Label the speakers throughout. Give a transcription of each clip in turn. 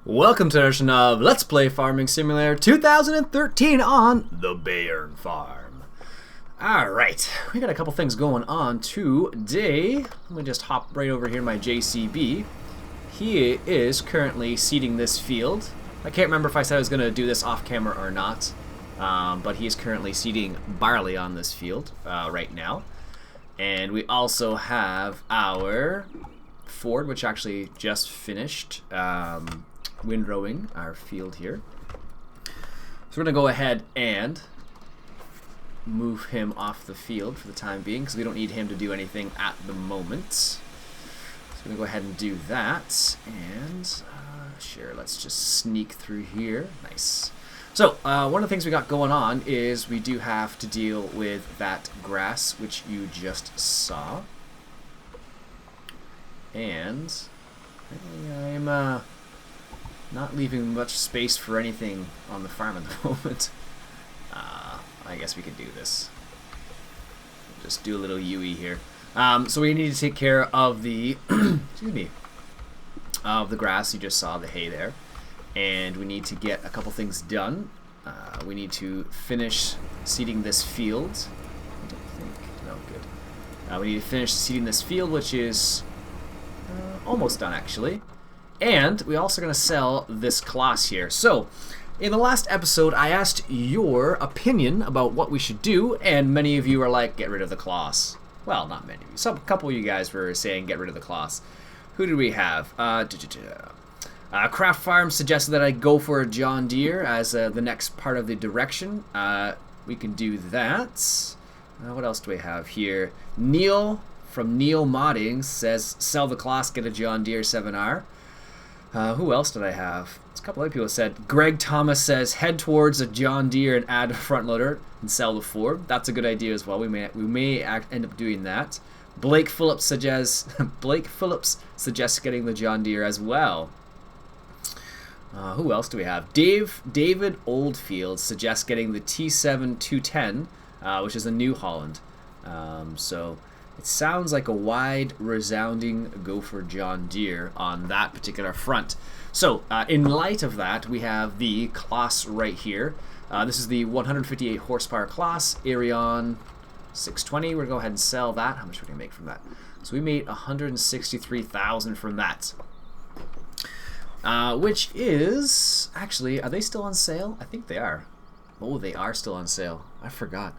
Speaker 1: Welcome to the edition of Let's Play Farming Simulator 2013 on the Bayern Farm. Alright, we got a couple things going on today. Let me just hop right over here to my JCB. He is currently seeding this field. I can't remember if I said I was going to do this off camera or not, but he is currently seeding barley on this field right now. And we also have our Ford, which actually just finished windrowing our field here. So we're going to go ahead and move him off the field for the time being because we don't need him to do anything at the moment. So we're going to go ahead and do that. And sure, let's just sneak through here. Nice. So one of the things we got going on is we do have to deal with that grass, which you just saw. And I'm not leaving much space for anything on the farm at the moment. I guess we could do this. Just do a little UE here. So we need to take care of the excuse me, of the grass you just saw, the hay there, and we need to get a couple things done. We need to finish seeding this field. I don't think. No, good. We need to finish seeding this field, which is almost done actually. And we also going to sell this class here. So, in the last episode, I asked your opinion about what we should do, and many of you are like, get rid of the class. Well, not many of you. A couple of you guys were saying, get rid of the class. Who did we have? Craft Farm suggested that I go for a John Deere as the next part of the direction. We can do that. What else do we have here? Neil from Neil Modding says, sell the class, get a John Deere 7R. Who else did I have? A couple other people said. Greg Thomas says, head towards a John Deere and add a front loader and sell the Ford. That's a good idea as well. We may end up doing that. Blake Phillips suggests getting the John Deere as well. Who else do we have? David Oldfield suggests getting the T7 210, which is a New Holland. So it sounds like a wide, resounding go for John Deere on that particular front. So, in light of that, we have the class right here. This is the 158 horsepower class, Arion 620. We're going to go ahead and sell that. How much are we going to make from that? So we made $163,000 from that. Which is, actually, are they still on sale? I think they are. Oh, they are still on sale. I forgot.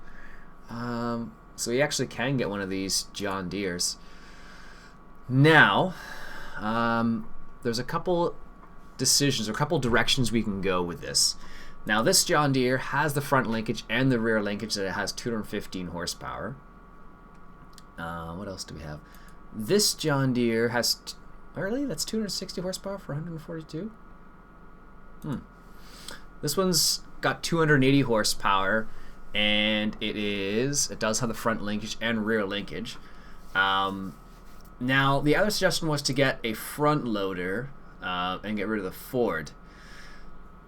Speaker 1: So we actually can get one of these John Deeres. Now, there's a couple decisions, or a couple directions we can go with this. Now, this John Deere has the front linkage and the rear linkage that it has 215 horsepower. What else do we have? This John Deere has, really? That's 260 horsepower for 142? This one's got 280 horsepower. And it does have the front linkage and rear linkage. Now, the other suggestion was to get a front loader and get rid of the Ford.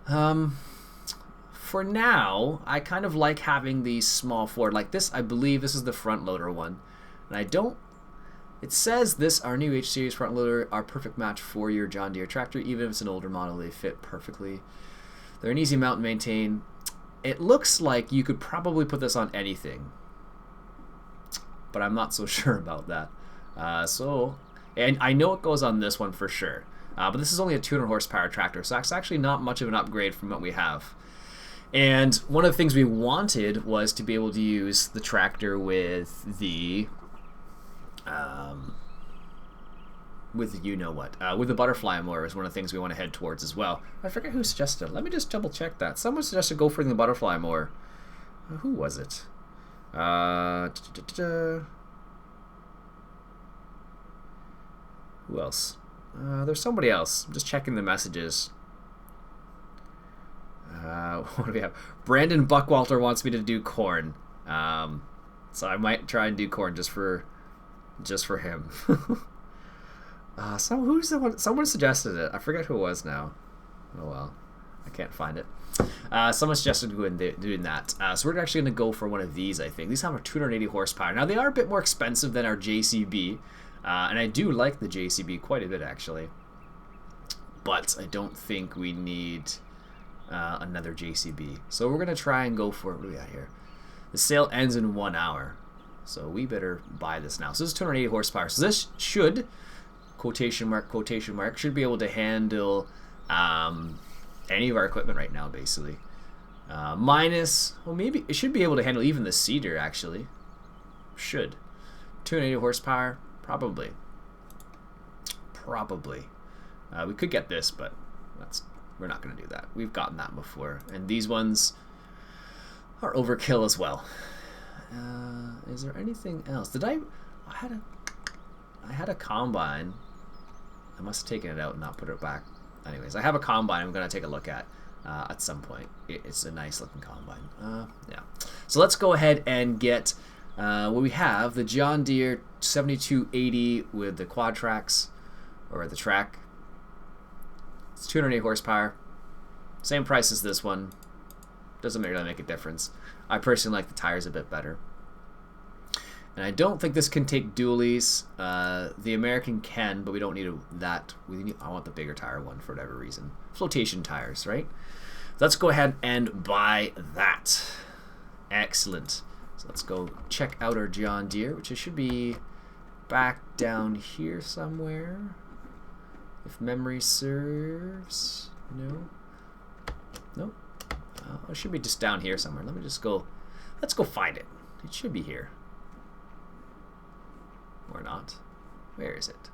Speaker 1: For now, I kind of like having the small Ford. Like this, I believe this is the front loader one. And I don't... It says this, our new H-Series front loader, are perfect match for your John Deere tractor. Even if it's an older model, they fit perfectly. They're an easy mount and maintain. It looks like you could probably put this on anything, but I'm not so sure about that. And I know it goes on this one for sure, but this is only a 200 horsepower tractor, so that's actually not much of an upgrade from what we have. And one of the things we wanted was to be able to use the tractor with the with the butterfly mower is one of the things we want to head towards as well. I forget who suggested. Let me just double check that. Someone suggested go for the butterfly mower. Who was it? Who else? There's somebody else. I'm just checking the messages. What do we have? Brandon Buckwalter wants me to do corn. So I might try and do corn just for him. Someone suggested it. I forget who it was now. Oh well, I can't find it. Someone suggested doing that. So we're actually going to go for one of these, I think. These have a 280 horsepower. Now, they are a bit more expensive than our JCB, and I do like the JCB quite a bit, actually. but I don't think we need another JCB. So we're going to try and go for it. What do we got here? The sale ends in 1 hour. So we better buy this now. So this is 280 horsepower. So this should, quotation mark, should be able to handle any of our equipment right now, basically. Minus, well, maybe it should be able to handle even the seeder, actually. Should. 280 horsepower, probably. We could get this, but we're not going to do that. We've gotten that before, and these ones are overkill as well. Is there anything else? I had a combine. I must have taken it out and not put it back. Anyways, I have a combine I'm going to take a look at some point. It's a nice looking combine. Yeah. So let's go ahead and get what we have, the John Deere 7280 with the quad tracks, or the track. It's 280 horsepower. Same price as this one. Doesn't really make a difference. I personally like the tires a bit better. And I don't think this can take dualies. The American can, but we don't need that. I want the bigger tire one for whatever reason. Flotation tires, right? Let's go ahead and buy that. Excellent. So let's go check out our John Deere, which it should be back down here somewhere, if memory serves. No. Nope. It should be just down here somewhere. Let me just go. Let's go find it. It should be here. Or not. Where is it?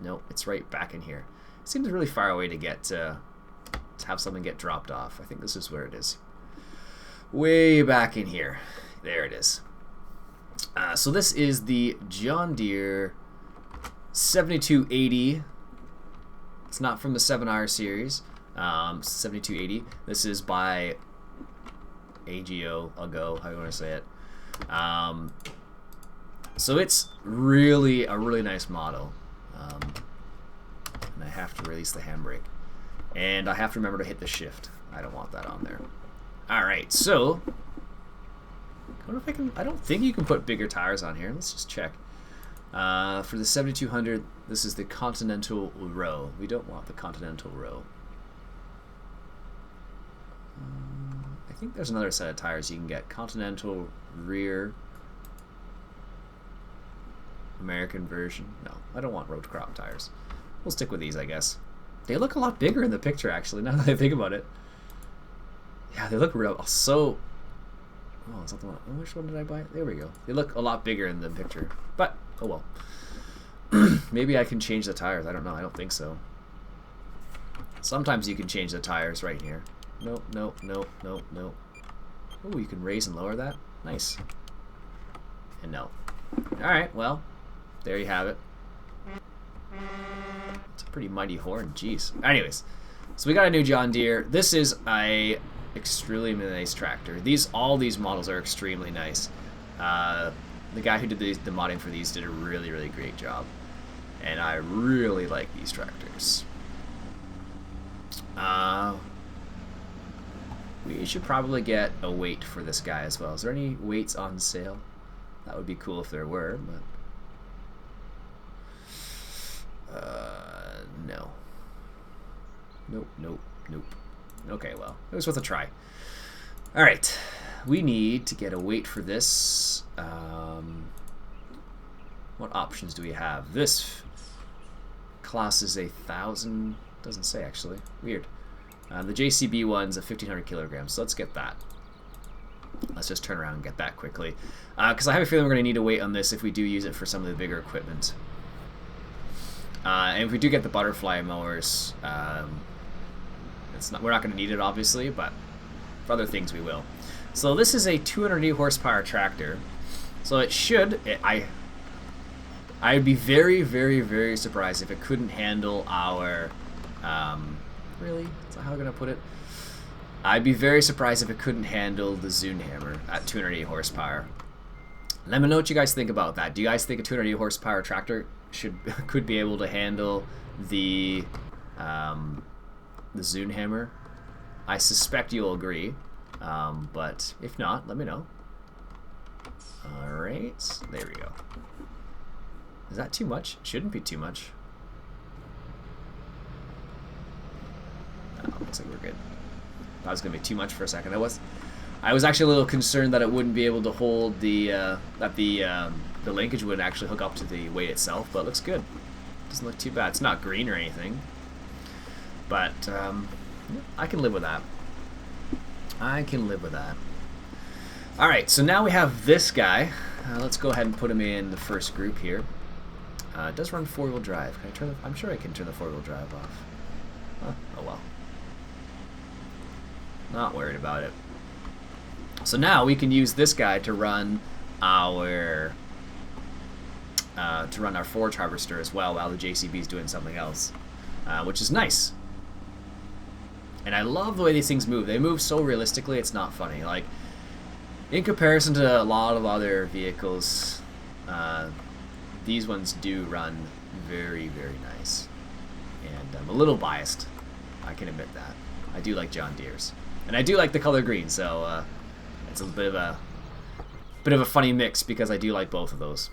Speaker 1: Nope, it's right back in here. It seems really far away to get to have something get dropped off. I think this is where it is. Way back in here. There it is. So this is the John Deere 7280. It's not from the 7R series. 7280. This is by AGO, how do you want to say it? So it's really a really nice model. And I have to release the handbrake. And I have to remember to hit the shift. I don't want that on there. Alright, so I wonder if I can. I don't think you can put bigger tires on here. Let's just check. For the 7200, this is the Continental Row. We don't want the Continental Row. I think there's another set of tires you can get. Continental rear, American version. No, I don't want road crop tires. We'll stick with these, I guess. They look a lot bigger in the picture, actually, now that I think about it. Yeah, they look real. So, oh, is that the one? Which one did I buy? There we go. They look a lot bigger in the picture, but oh well. Maybe I can change the tires. I don't know. I don't think so. Sometimes you can change the tires right here. Nope, nope, nope, nope, nope. Oh, you can raise and lower that. Nice. And no. Alright, well, there you have it. It's a pretty mighty horn, jeez. Anyways, so we got a new John Deere. This is a extremely nice tractor. All these models are extremely nice. The guy who did the modding for these did a really, really great job. And I really like these tractors. We should probably get a weight for this guy as well. Is there any weights on sale? That would be cool if there were, but no. Nope, nope, nope. Okay, well, it was worth a try. All right, we need to get a weight for this. What options do we have? This class is 1,000. Doesn't say, actually. Weird. The JCB one's a 1,500 kilograms, so let's get that. Let's just turn around and get that quickly. Because I have a feeling we're going to need to wait on this if we do use it for some of the bigger equipment. And if we do get the butterfly mowers, we're not going to need it, obviously, but for other things we will. So this is a 280 horsepower tractor. So it should... I'd be very, very, very surprised if it couldn't handle our... really? Is that how I'm going to put it? I'd be very surprised if it couldn't handle the Zune hammer at 280 horsepower. Let me know what you guys think about that. Do you guys think a 280 horsepower tractor could be able to handle the Zune hammer? I suspect you'll agree, but if not, let me know. All right, there we go. Is that too much? It shouldn't be too much. Looks like we're good. That was going to be too much for a second. I was actually a little concerned that it wouldn't be able to hold the linkage wouldn't actually hook up to the weight itself, but it looks good. Doesn't look too bad. It's not green or anything, but I can live with that. I can live with that. All right, so now we have this guy. Let's go ahead and put him in the first group here. It does run 4-wheel drive. Can I turn I'm sure I can turn the 4-wheel drive off. Oh well. Not worried about it. So now we can use this guy to run our forage harvester as well, while the JCB is doing something else, which is nice. And I love the way these things move. They move so realistically, it's not funny. Like, in comparison to a lot of other vehicles, these ones do run very, very nice. And I'm a little biased. I can admit that. I do like John Deere's. And I do like the color green, so it's a bit of a funny mix because I do like both of those.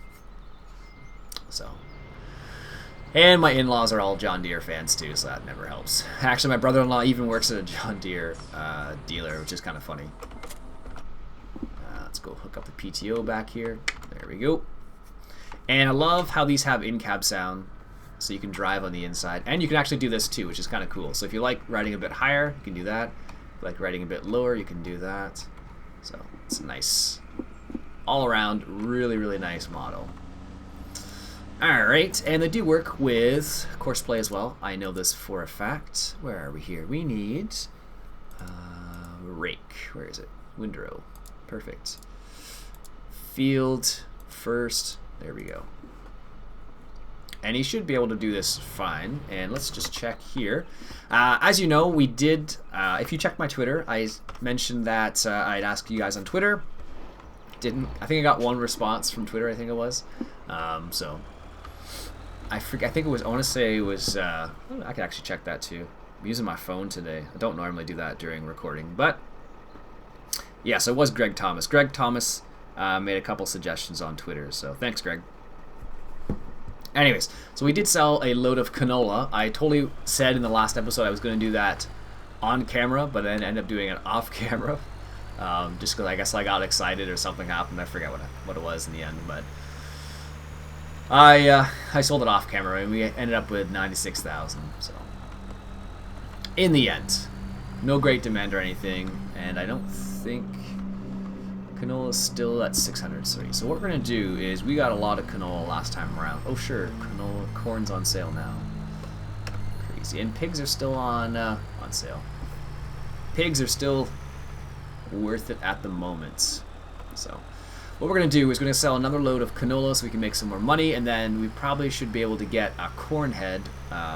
Speaker 1: So, and my in-laws are all John Deere fans too, so that never helps. Actually, my brother-in-law even works at a John Deere dealer, which is kind of funny. Let's go hook up the PTO back here. There we go. And I love how these have in-cab sound, so you can drive on the inside. And you can actually do this too, which is kind of cool. So if you like riding a bit higher, you can do that. If you like riding a bit lower, you can do that. So it's a nice, all-around, really, really nice model. Alright, and they do work with Courseplay as well. I know this for a fact. Where are we here? We need rake. Where is it? Windrow. Perfect. Field first. There we go. And he should be able to do this fine. And let's just check here. As you know, we did, if you check my Twitter, I mentioned that I'd ask you guys on Twitter. I think I got one response from Twitter, I think it was. So I think it was, I want to say it was, I could actually check that too. I'm using my phone today. I don't normally do that during recording, but yeah, so it was Greg Thomas. Greg Thomas made a couple suggestions on Twitter, so thanks, Greg. Anyways, so we did sell a load of canola. I totally said in the last episode I was going to do that on camera, but then ended up doing it off camera. Just because I guess I got excited or something happened. I forget what it was in the end, but I sold it off camera and we ended up with 96,000. So in the end, no great demand or anything, and I don't think canola is still at 630. So what we're gonna do is, we got a lot of canola last time around. Oh sure, canola corn's on sale now. Crazy, and pigs are still on sale. Pigs are still worth it at the moment. So what we're going to do is we're going to sell another load of canola so we can make some more money, and then we probably should be able to get a corn head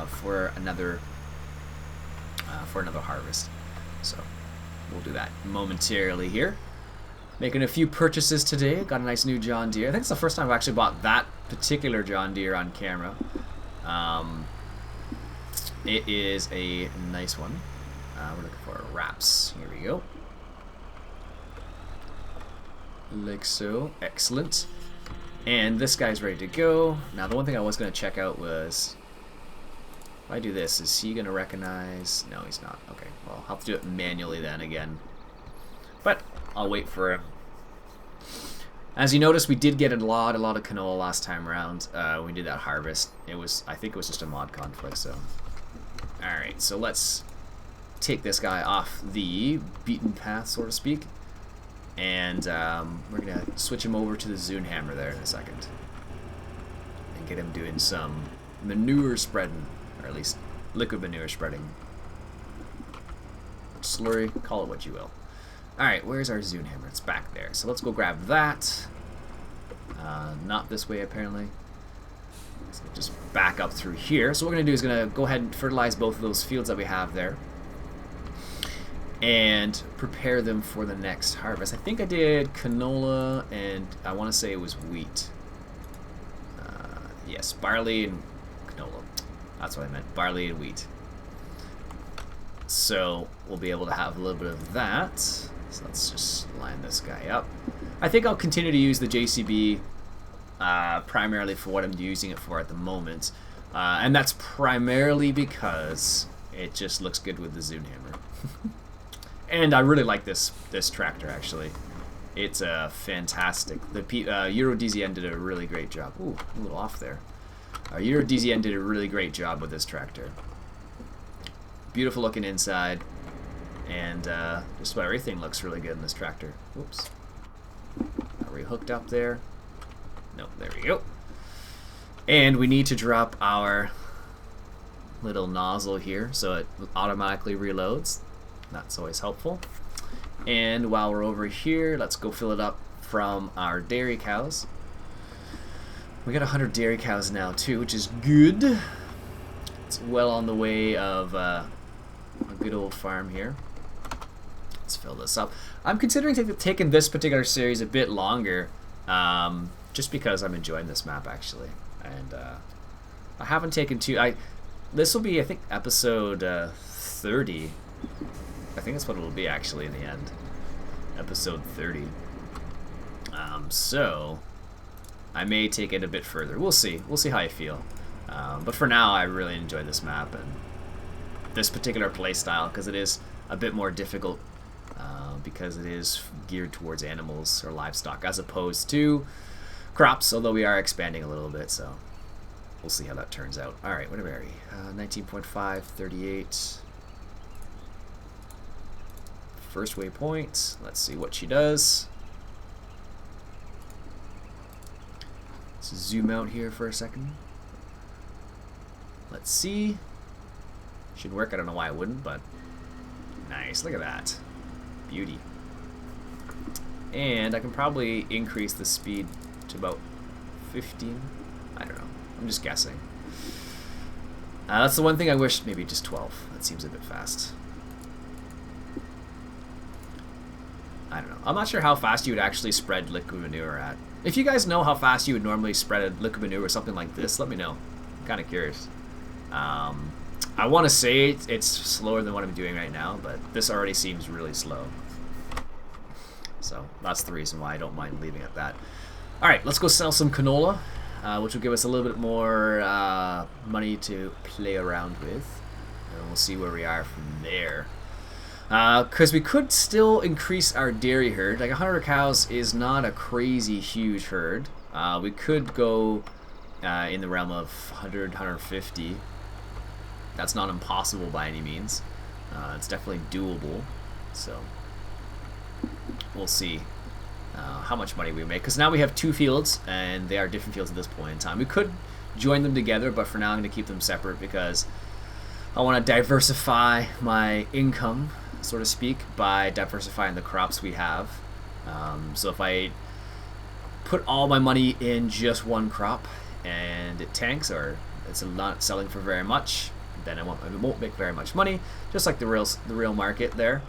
Speaker 1: for another harvest. So we'll do that momentarily here. Making a few purchases today. Got a nice new John Deere. I think it's the first time I've actually bought that particular John Deere on camera. It is a nice one. We're looking for wraps. Here we go. Like so. Excellent. And this guy's ready to go. Now the one thing I was going to check out was, if I do this, is he going to recognize? No, he's not. Okay, well, I'll have to do it manually then again. But I'll wait for him. As you notice, we did get a lot of canola last time around. We did that harvest. I think it was just a mod conflict, so. Alright, so let's take this guy off the beaten path, so to speak. And we're going to switch him over to the Zune hammer there in a second. And get him doing some manure spreading, or at least liquid manure spreading. Slurry, call it what you will. Alright, where's our Zune hammer? It's back there. So let's go grab that. Not this way, apparently. So just back up through here. So what we're going to do is going to go ahead and fertilize both of those fields that we have there. And prepare them for the next harvest. I think I did canola and I want to say it was wheat. Yes, barley and canola. That's what I meant, barley and wheat. So we'll be able to have a little bit of that. So let's just line this guy up. I think I'll continue to use the JCB primarily for what I'm using it for at the moment. And that's primarily because It just looks good with the Zune hammer. And I really like this tractor, actually. It's fantastic. The Euro DZN did a really great job. Ooh, a little off there. Euro DZN did a really great job with this tractor. Beautiful looking inside. And just about everything looks really good in this tractor. Oops. Are we hooked up there? No, there we go. And we need to drop our little nozzle here so it automatically reloads. That's always helpful. And while we're over here, let's go fill it up from our dairy cows. We got 100 dairy cows now too, which is good. It's well on the way of a good old farm here. Let's fill this up. I'm considering taking this particular series a bit longer, just because I'm enjoying this map actually. And I haven't taken this will be, I think, episode 30. I think that's what it will be actually in the end. Episode 30. So I may take it a bit further. We'll see. We'll see how I feel. But for now, I really enjoy this map and this particular playstyle because it is a bit more difficult because it is geared towards animals or livestock as opposed to crops, although we are expanding a little bit, so we'll see how that turns out. Alright, what are we? 19.5, 38. First waypoint. Let's see what she does. Let's zoom out here for a second. Let's see. Should work. I don't know why it wouldn't, but nice. Look at that. Beauty. And I can probably increase the speed to about 15. I don't know. I'm just guessing. That's the one thing I wish. Maybe just 12. That seems a bit fast. I don't know. I'm not sure how fast you would actually spread liquid manure at. If you guys know how fast you would normally spread a liquid manure or something like this, let me know. I'm kind of curious. I want to say it's slower than what I'm doing right now, but this already seems really slow. So that's the reason why I don't mind leaving at that. Alright, let's go sell some canola, which will give us a little bit more money to play around with. And we'll see where we are from there. Because we could still increase our dairy herd. Like 100 cows is not a crazy huge herd. We could go in the realm of 100, 150. That's not impossible by any means. It's definitely doable. So we'll see how much money we make. Because now we have two fields, and they are different fields at this point in time. We could join them together, but for now I'm going to keep them separate because I want to diversify my income, so to speak, by diversifying the crops we have. So if I put all my money in just one crop and it tanks or it's not selling for very much, then it won't make very much money, just like the real market there.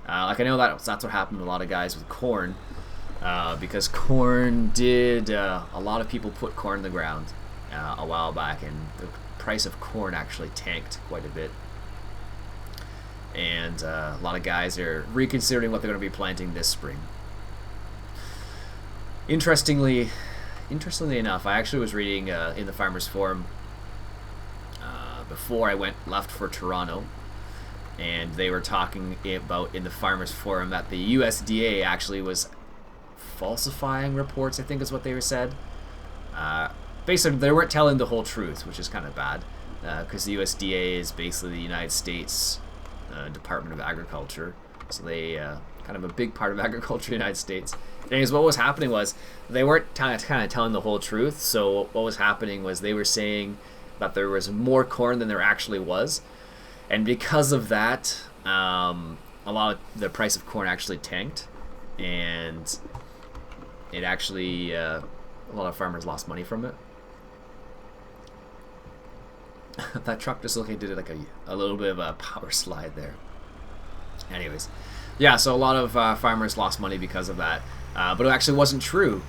Speaker 1: Like I know that's what happened to a lot of guys with corn, because corn did a lot of people put corn in the ground a while back, and the price of corn actually tanked quite a bit. And a lot of guys are reconsidering what they're going to be planting this spring. Interestingly enough, I actually was reading in the Farmers Forum before I left for Toronto, and they were talking about in the Farmers Forum that the USDA actually was falsifying reports, I think is what they said. Basically, they weren't telling the whole truth, which is kind of bad, because the USDA is basically the United States Department of Agriculture, so they kind of a big part of agriculture in the United States. Anyways, what was happening was they weren't kind of telling the whole truth. So what was happening was they were saying that there was more corn than there actually was, and because of that, a lot of the price of corn actually tanked, and it actually a lot of farmers lost money from it. That truck just did it like a little bit of a power slide there. Anyways, yeah, so a lot of farmers lost money because of that, but it actually wasn't true,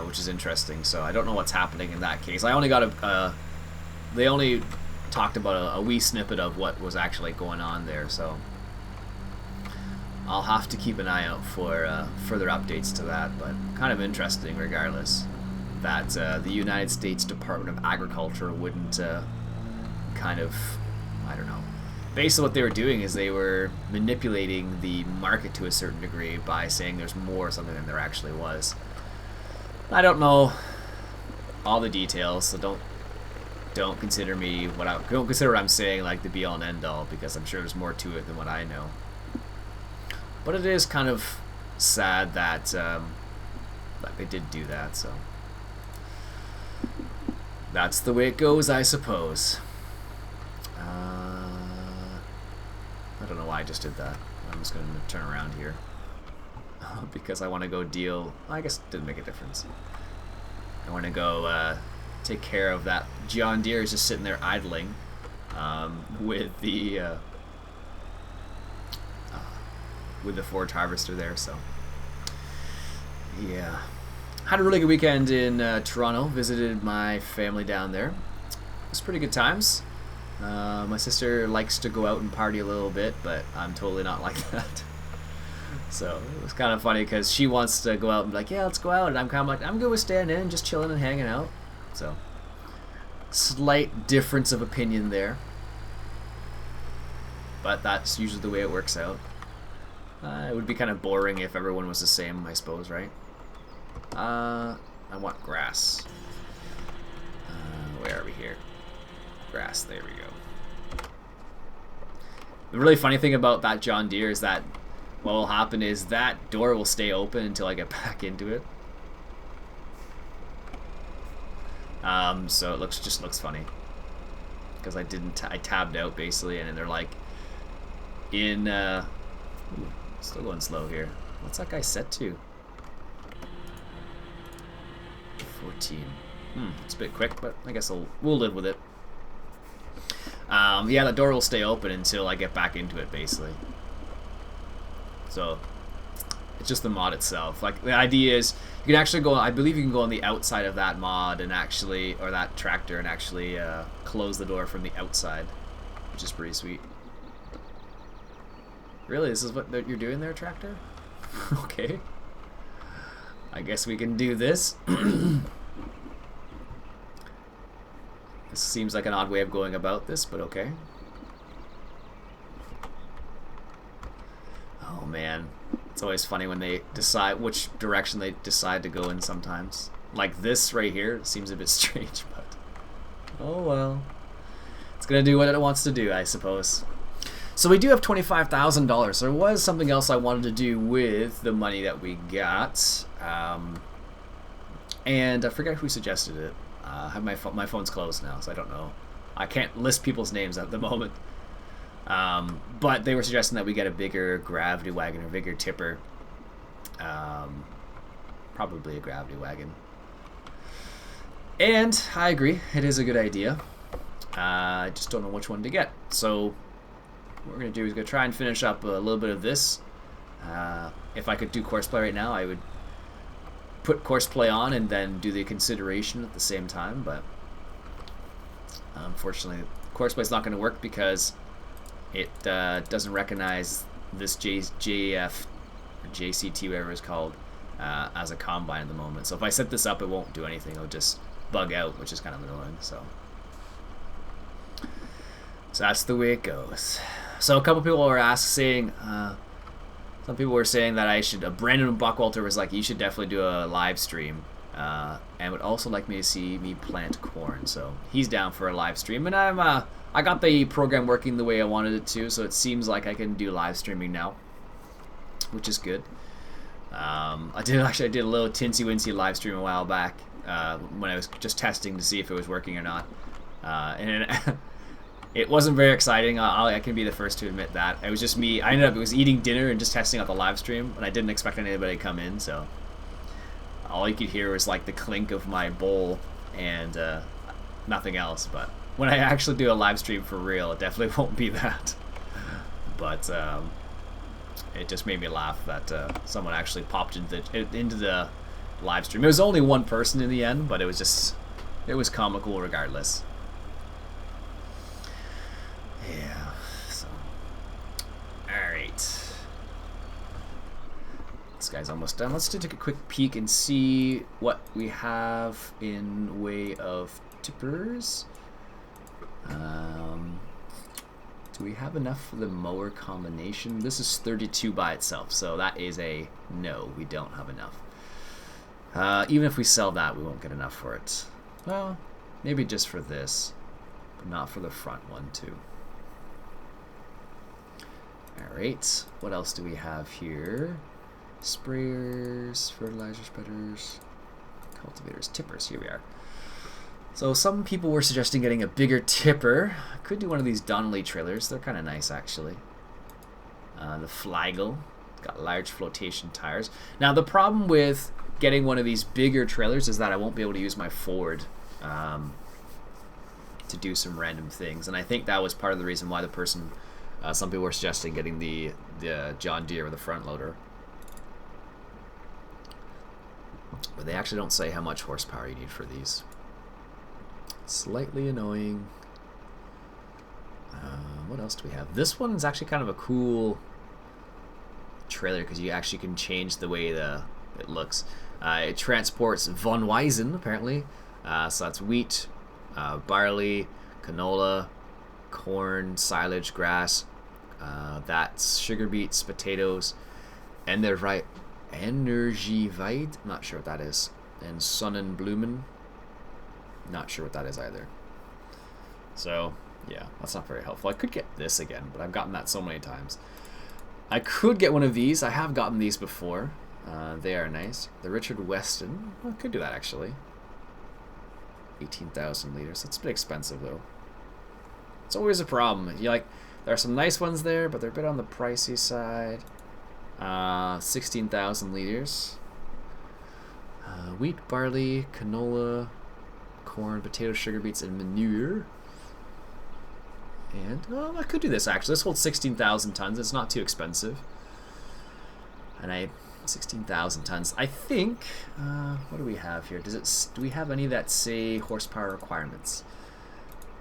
Speaker 1: which is interesting. So I don't know what's happening in that case. I only got they only talked about a wee snippet of what was actually going on there, so I'll have to keep an eye out for further updates to that. But kind of interesting regardless that the United States Department of Agriculture wouldn't kind of, I don't know, basically what they were doing is they were manipulating the market to a certain degree by saying there's more something than there actually was. I don't know all the details, so don't consider don't consider what I'm saying like the be all and end all, because I'm sure there's more to it than what I know. But it is kind of sad that they did do that. So that's the way it goes, I suppose. I don't know why I just did that. I'm just going to turn around here because I want to go deal. I guess it didn't make a difference. I want to go take care of that. John Deere is just sitting there idling with the forage harvester there. So yeah, had a really good weekend in Toronto. Visited my family down there. It was pretty good times. My sister likes to go out and party a little bit, but I'm totally not like that. So it was kind of funny because she wants to go out and be like, yeah, let's go out. And I'm kind of like, I'm good with staying in, just chilling and hanging out. So slight difference of opinion there. But that's usually the way it works out. It would be kind of boring if everyone was the same, I suppose, right? I want grass. Where are we here? Grass, there we go. The really funny thing about that John Deere is that what will happen is that door will stay open until I get back into it. So it just looks funny because I tabbed out basically, and then they're like in still going slow here. What's that guy set to? 14. It's a bit quick, but I guess we'll live with it. Yeah, the door will stay open until I get back into it, basically. So it's just the mod itself. Like, the idea is you can actually go, I believe you can go on the outside of that mod and actually, or that tractor, and actually close the door from the outside, which is pretty sweet. Really? This is what you're doing there, tractor? Okay. I guess we can do this. This seems like an odd way of going about this, but okay. Oh man, it's always funny when they decide which direction they decide to go in sometimes. Like this right here seems a bit strange, but oh well. It's gonna do what it wants to do, I suppose. So we do have $25,000. There was something else I wanted to do with the money that we got, and I forget who suggested it. My phone's closed now, so I don't know. I can't list people's names at the moment. But they were suggesting that we get a bigger gravity wagon or bigger tipper. Probably a gravity wagon. And I agree, it is a good idea. I just don't know which one to get. So what we're going to do is going to try and finish up a little bit of this. If I could do Courseplay right now, I would put Courseplay on and then do the consideration at the same time, but unfortunately Courseplay is not going to work because it doesn't recognize this JF or JCT, whatever it's called, as a combine at the moment. So if I set this up, it won't do anything. It'll just bug out, which is kind of annoying. So that's the way it goes. So a couple people are saying some people were saying that I should. Brandon Buckwalter was like, you should definitely do a live stream, and would also like me to see me plant corn. So he's down for a live stream, and I got the program working the way I wanted it to, so it seems like I can do live streaming now, which is good. I did a little Tinsy Wincy live stream a while back when I was just testing to see if it was working or not, and it wasn't very exciting. I can be the first to admit that. It was just me. I ended up eating dinner and just testing out the live stream, and I didn't expect anybody to come in, so all you could hear was like the clink of my bowl and nothing else. But when I actually do a live stream for real, it definitely won't be that. But it just made me laugh that someone actually popped into the live stream. It was only one person in the end, but it was comical regardless. Yeah, so alright. This guy's almost done. Let's take a quick peek and see what we have in way of tippers. Do we have enough for the mower combination? This is 32 by itself, so that is a no. We don't have enough. Even if we sell that, we won't get enough for it. Well, maybe just for this, but not for the front one too. Alright, what else do we have here? Sprayers, fertilizer spreaders, cultivators, tippers, here we are. So some people were suggesting getting a bigger tipper. I could do one of these Donnelly trailers, they're kind of nice actually. The Flagel, got large flotation tires. Now the problem with getting one of these bigger trailers is that I won't be able to use my Ford to do some random things, and I think that was part of the reason why the person, some people were suggesting getting the John Deere with a front loader. But they actually don't say how much horsepower you need for these. Slightly annoying. What else do we have? This one is actually kind of a cool trailer because you actually can change the way it looks. It transports von Weizen, apparently. So that's wheat, barley, canola, corn, silage, grass. That's sugar beets, potatoes, and they're right. Energieweit, not sure what that is. And Sonnenblumen, not sure what that is either. So, yeah, that's not very helpful. I could get this again, but I've gotten that so many times. I could get one of these. I have gotten these before. They are nice. The Richard Weston, I could do that actually. 18,000 liters. That's a bit expensive though. It's always a problem. You like, there are some nice ones there, but they're a bit on the pricey side. 16,000 liters. Wheat, barley, canola, corn, potato, sugar beets, and manure. And I could do this actually. This holds 16,000 tons. It's not too expensive. And 16,000 tons. I think. What do we have here? Do we have any that say horsepower requirements?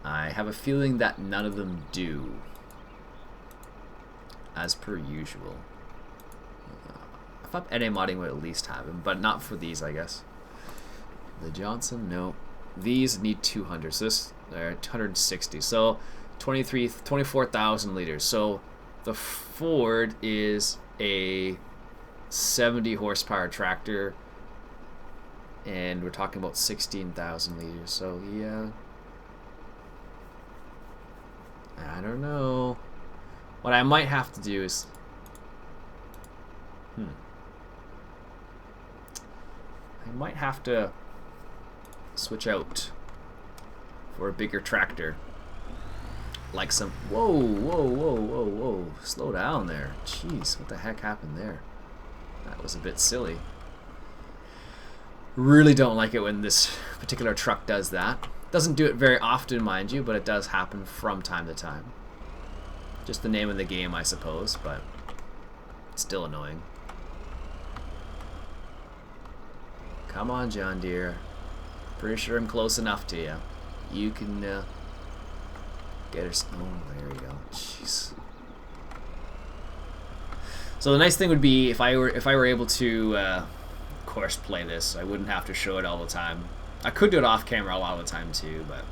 Speaker 1: I have a feeling that none of them do. As per usual. I thought NA modding would at least have them, but not for these, I guess. The Johnson, no. These need 200, so this, 260. So 24,000 liters. So the Ford is a 70 horsepower tractor, and we're talking about 16,000 liters. So yeah, I don't know. What I might have to do is I might have to switch out for a bigger tractor. Like some... Whoa, whoa, whoa, whoa, whoa. Slow down there. Jeez, what the heck happened there? That was a bit silly. Really don't like it when this particular truck does that. Doesn't do it very often, mind you, but it does happen from time to time. Just the name of the game, I suppose, but it's still annoying. Come on, John Deere. Pretty sure I'm close enough to you. You can get her. Oh, there we go. Jeez. So the nice thing would be if I were able to, of course, play this. I wouldn't have to show it all the time. I could do it off camera a lot of the time too, but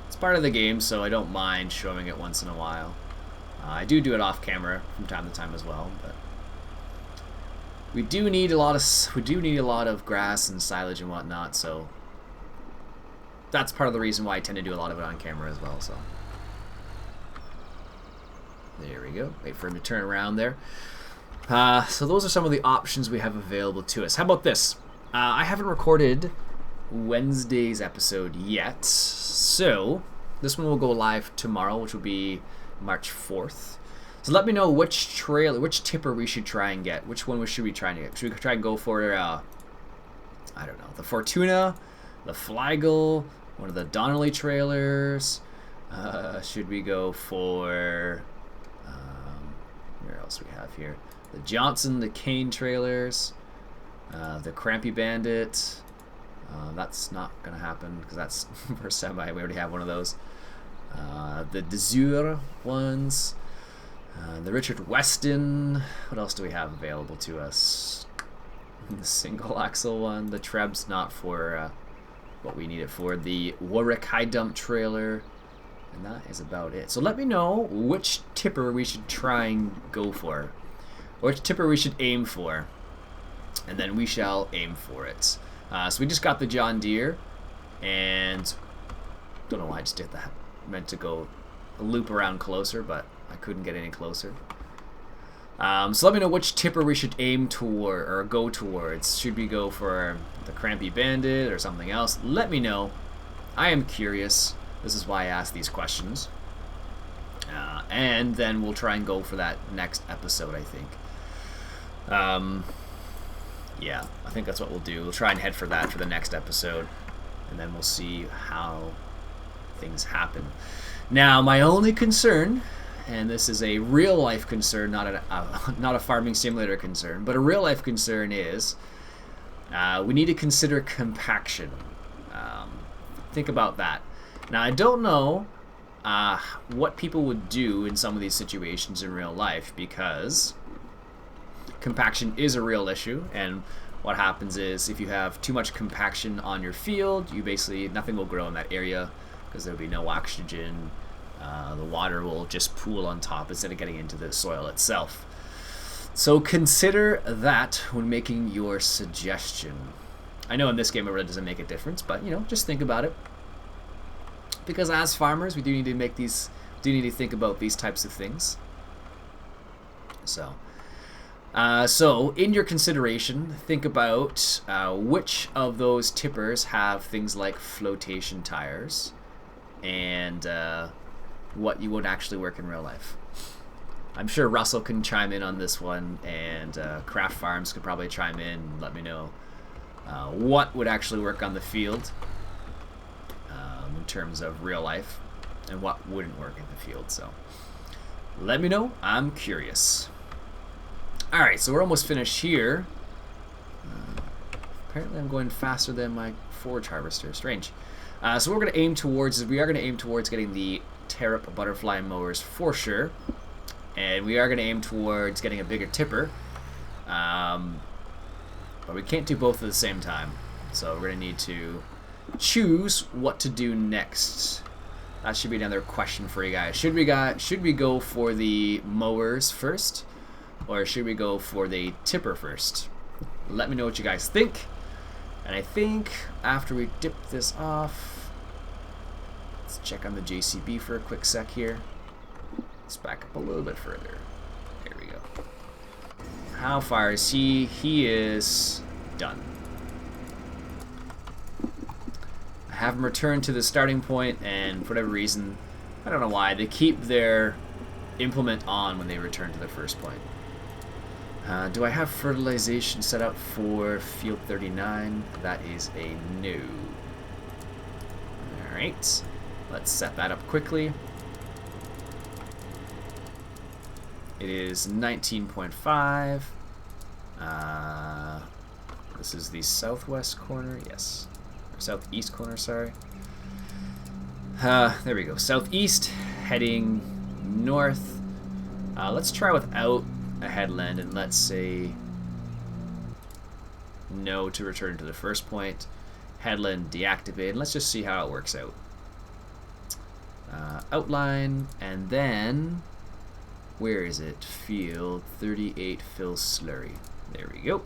Speaker 1: it's part of the game, so I don't mind showing it once in a while. I do it off camera from time to time as well, but we do need a lot of grass and silage and whatnot, so that's part of the reason why I tend to do a lot of it on camera as well. So there we go. Wait for him to turn around there. So those are some of the options we have available to us. How about this? I haven't recorded Wednesday's episode yet, so this one will go live tomorrow, which will be March 4th. So let me know which tipper we should try and get. Which one should we try and get? Should we try and go for, I don't know, the Fortuna, the Flagel, one of the Donnelly trailers? Should we go for, where else we have here? The Johnson, the Kane trailers, the Crampy Bandit. That's not gonna happen because that's for semi. We already have one of those. The Desure ones. The Richard Weston. What else do we have available to us? The single axle one. The Treb's not for what we need it for. The Warwick High Dump trailer. And that is about it. So let me know which tipper we should try and go for. Which tipper we should aim for. And then we shall aim for it. So we just got the John Deere. And don't know why I just did that. Meant to go a loop around closer, but I couldn't get any closer. So let me know which tipper we should aim toward or go towards. Should we go for the Crampy Bandit or something else? Let me know. I am curious. This is why I ask these questions. And then we'll try and go for that next episode, I think. Yeah, I think that's what we'll do. We'll try and head for that for the next episode. And then we'll see how things happen. Now, my only concern, and this is a real-life concern, not a farming simulator concern, but a real-life concern is we need to consider compaction. Think about that. Now, I don't know what people would do in some of these situations in real life, because compaction is a real issue, and what happens is if you have too much compaction on your field, you basically, nothing will grow in that area because there will be no oxygen. The water will just pool on top instead of getting into the soil itself. So consider that when making your suggestion. I know in this game it really doesn't make a difference, but you know, just think about it. Because as farmers, we do need to think about these types of things. So in your consideration, think about which of those tippers have things like flotation tires and what you would actually work in real life. I'm sure Russell can chime in on this one, and Craft Farms could probably chime in and let me know what would actually work on the field in terms of real life and what wouldn't work in the field. So let me know. I'm curious. Alright, so we're almost finished here. Apparently I'm going faster than my forage harvester. Strange. So what we're going to aim towards is we are going to aim towards getting the Terrap butterfly mowers for sure. And we are going to aim towards getting a bigger tipper. But we can't do both at the same time. So we're going to need to choose what to do next. That should be another question for you guys. Should we go for the mowers first? Or should we go for the tipper first? Let me know what you guys think. And I think after we dip this off, let's check on the JCB for a quick sec here. Let's back up a little bit further. There we go. How far is he? He is done. I have him return to the starting point, and for whatever reason, I don't know why, they keep their implement on when they return to the first point. Do I have fertilization set up for field 39? That is a no. Alright, let's set that up quickly. It is 19.5. This is the southwest corner, yes. Or southeast corner, sorry. There we go. Southeast, heading north. Let's try without a headland, and let's say no to return to the first point. Headland deactivated. Let's just see how it works out. Outline, and then where is it? Field 38, fill slurry. There we go.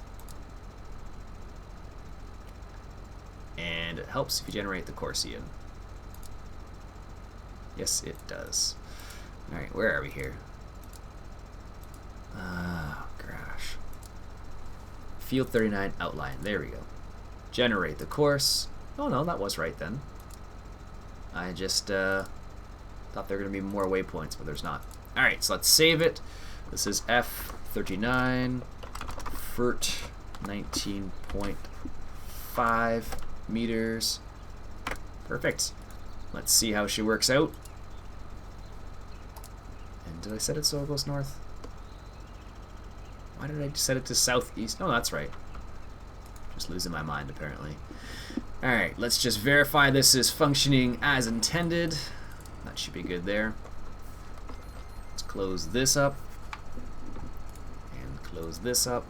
Speaker 1: And it helps if you generate the Corsian. Yes, it does. Alright, where are we here? Oh, gosh. Field 39 outline. There we go. Generate the course. Oh, no, that was right then. I just thought there were going to be more waypoints, but there's not. Alright, so let's save it. This is F39, FERT 19.5 meters. Perfect. Let's see how she works out. And did I set it so it goes north? Why did I set it to southeast? Oh, that's right. Just losing my mind, apparently. Alright, let's just verify this is functioning as intended. That should be good there. Let's close this up. And close this up.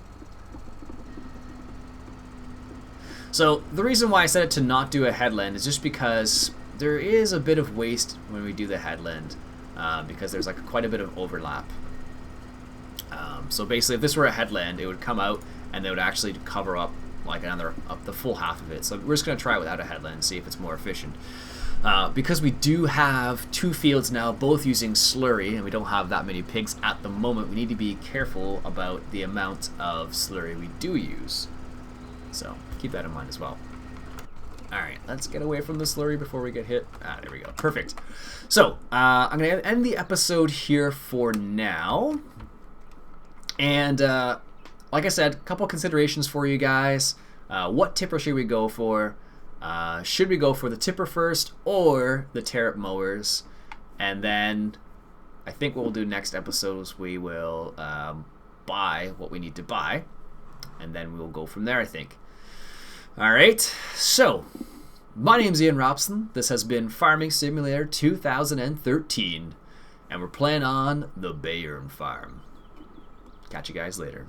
Speaker 1: So, the reason why I set it to not do a headland is just because there is a bit of waste when we do the headland because there's like quite a bit of overlap. So basically, if this were a headland, it would come out and they would actually cover up like up the full half of it. So we're just going to try it without a headland and see if it's more efficient. Because we do have 2 fields now, both using slurry, and we don't have that many pigs at the moment, we need to be careful about the amount of slurry we do use. So keep that in mind as well. Alright, let's get away from the slurry before we get hit. There we go. Perfect. So, I'm going to end the episode here for now. And, like I said, a couple considerations for you guys. What tipper should we go for? Should we go for the tipper first or the tear-up mowers? And then I think what we'll do next episode is we will buy what we need to buy. And then we'll go from there, I think. Alright, so my name's Ian Robson. This has been Farming Simulator 2013. And we're playing on the Bayern farm. Catch you guys later.